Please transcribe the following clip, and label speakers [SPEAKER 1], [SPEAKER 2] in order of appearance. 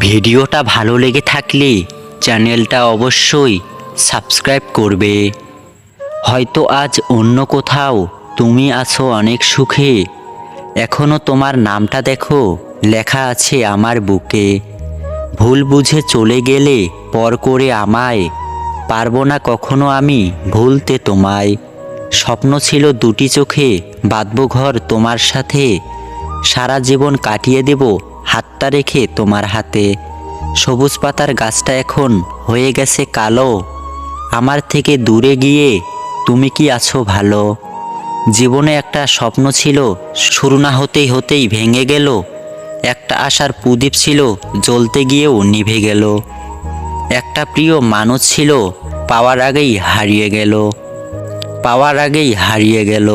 [SPEAKER 1] ভিডিওটা ভালো লেগে থাকলে চ্যানেলটা অবশ্যই সাবস্ক্রাইব করবে। হয়তো আজ অন্য কোথাও তুমি আছো অনেক সুখে, এখনো তোমার নামটা দেখো লেখা আছে আমার বুকে। ভুল বুঝে চলে গেলে পর করে আমায়, পারবো না কখনো আমি ভুলতে তোমায়। স্বপ্ন ছিল দুটি চোখে বাঁধবো ঘর তোমার সাথে, সারা জীবন কাটিয়ে দেব হাতটা রেখে তোমার হাতে। সবুজ পাতার গাছটা এখন হয়ে গেছে কালো, আমার থেকে দূরে গিয়ে তুমি কি আছো ভালো? জীবনে একটা স্বপ্ন ছিল, শুরু না হতেই হতেই ভেঙে গেল। একটা আশার প্রদীপ ছিল, জ্বলতে গিয়েও নিভে গেল। একটা প্রিয় মানুষ ছিল, পাওয়ার আগেই হারিয়ে গেল, পাওয়ার আগেই হারিয়ে গেল।